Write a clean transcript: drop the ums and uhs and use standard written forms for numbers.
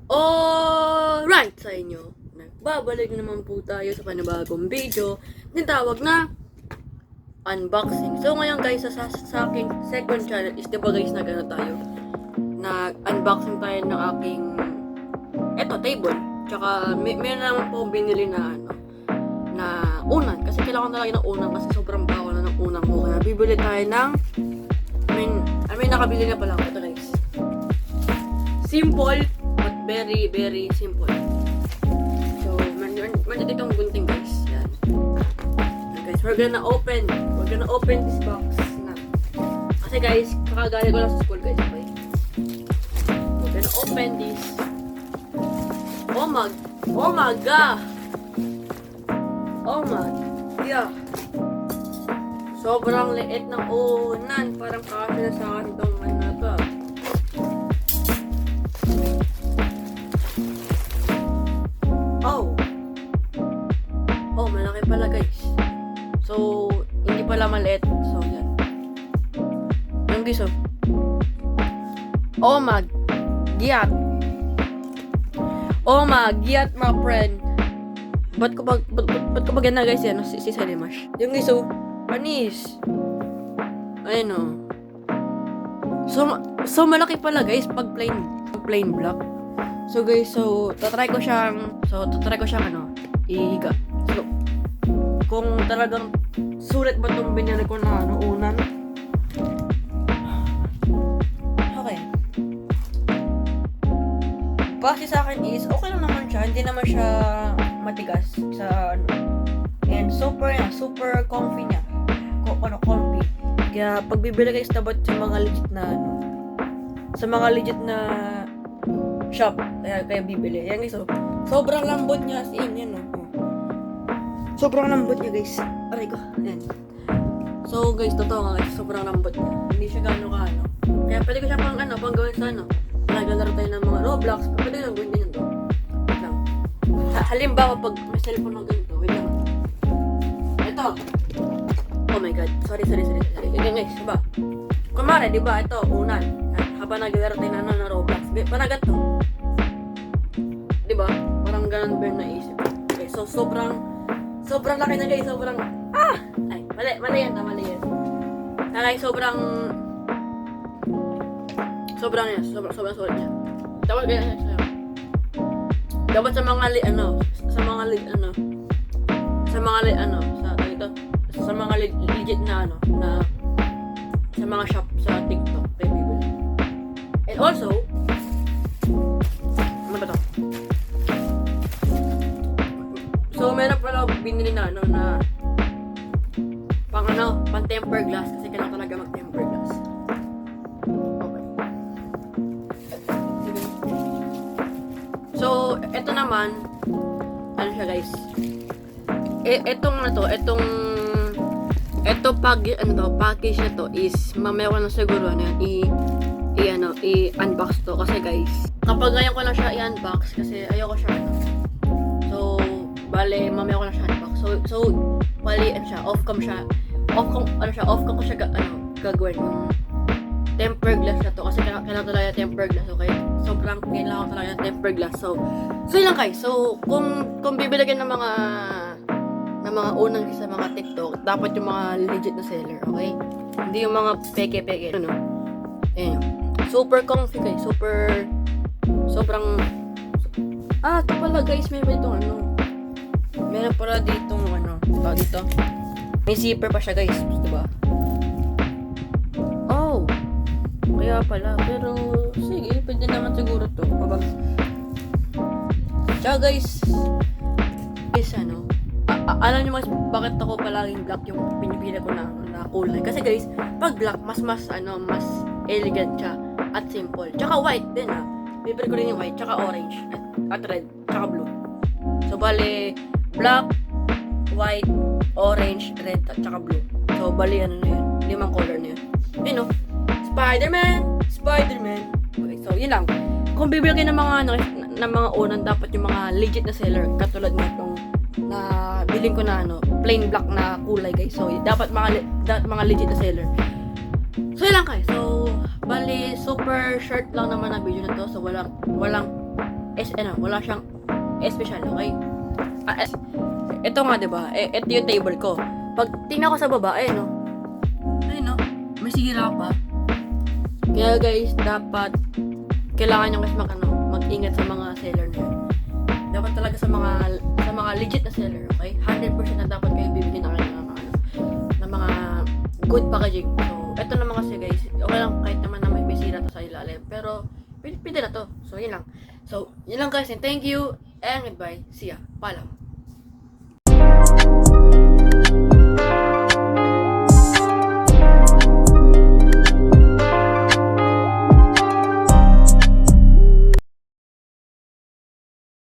Alright sa inyo, nagbabalik naman po tayo sa panibagong video ng tawag na unboxing. So ngayon guys, sa aking second channel is diba guys tayo nag-unboxing tayo ng aking table. Tsaka meron naman po binili na unan. Kasi kailangan talaga ng unan kasi sobrang bawal na ng unan ko. Kaya bibili tayo ng nakabili na pala ako ito guys. Simple but very very simple. So, meron ditong gunting guys. Yan. So guys, we're gonna open this box na. Kasi guys, kakagaling ko lang sa school guys. Okay? We're gonna open this. Oh my god. Oh my god. Sobrang liit ng unan. Parang kasi na sa akin itong to. Oh, malaki pala guys. So, hindi pala maliit. So, yan. Yung guys, oh my god. Oh my god, my friend. Ba't ko ba ganyan guys yan? Si Salimash. Yung guys, panis. Ayun So malaki pala guys pag plain block. So guys, tatry ko siyang ihiga. So, kung talagang sulit ba itong binili ko na unan? Okay. Base sa akin is, okay lang naman siya. Hindi naman siya matigas sa and super comfy niya. Comfy. Kaya pag bibili kayo dapat sa mga legit na shop kaya bibili. Yan guys, sobrang lambot niya as in yan Sobrang lambot niya guys. Aray ko. Yan. So guys, totoo nga guys, sobrang lambot niya. Hindi siya gaano Kaya pwede ko siya pang gawin sa naglalaro tayo ng mga Roblox. Pwede lang gawin din ito. Wait lang. Halimbawa pag may cellphone na ganito, wait lang. Ito. Oh my god. Sorry. Ganyan guys, diba? Kumare, diba? Ito, unan. Habang naglalaro tayo ng Roblox. Panagat to. Diba? Parang ganun ba yung naisip. Okay, so sobrang laki na guys. Mali yan. Okay, sobrang sulit niya. Dapat sa mga legit na sa mga shop sa TikTok kay bibili. And also, ano ba to? So, meron pala binili na pang temper glass kasi kailangan talaga mag-temper glass. Okay. So, eto naman, ano siya guys? Package na to is mamaya ko na siguro i-unbox to kasi guys, kapag ngayon ko lang siya i-unbox kasi ayoko siya So, bale, mamaya ko na siya unbox. So, bale, off cam ko siya gagawin yung temper glass na to kasi kailangan talaga temper glass, okay? Sobrang kailangan talaga ng temper glass. So yun lang guys. So, kung bibili ka ng mga unang sa mga TikTok, dapat yung mga legit na seller, okay? Hindi yung mga peke-peke. Ayan. Super comfy guys. Sobrang ito pala guys, meron itong meron pala ditong dito. May zipper pa siya guys, diba? Oh! Kaya pala, pero sige, pwede naman siguro to. Tsaka guys, alam niyo mas bakit ako palaging black yung pinipili ko na kulay. Kasi guys, pag black, mas elegant siya at simple. Tsaka white din Bibili ko rin yung white, tsaka orange, at red, tsaka blue. So, bale, black, white, orange, red, at tsaka blue. So, bale, na yun. 5 color na yun. Spider-Man! Okay, so, yun lang. Kung bibili kayo ng mga unan, dapat yung mga legit na seller. Katulad mo itong na biling ko na plain black na kulay guys. So, dapat mga legit na seller. So, yun lang guys. So, bali, super short lang naman ang video na to. So, walang wala siyang special, okay? Ito nga, diba? Ito yung table ko. Pag tingnan ko sa baba, ayun, no? Ayun, no? May sira pa. Kaya guys, dapat kailangan nyo guys mag-ingat sa mga seller na yun. Dapat talaga sa mga legit na seller, okay? 100% na dapat kayo bibigyan na kayo ng mga good packaging. So, ito naman kasi guys, okay lang kahit naman na may sira to sa ilalim. Pero, pwede na to. So, yun lang. So, yun lang guys, and thank you, and goodbye. See ya. Paalam.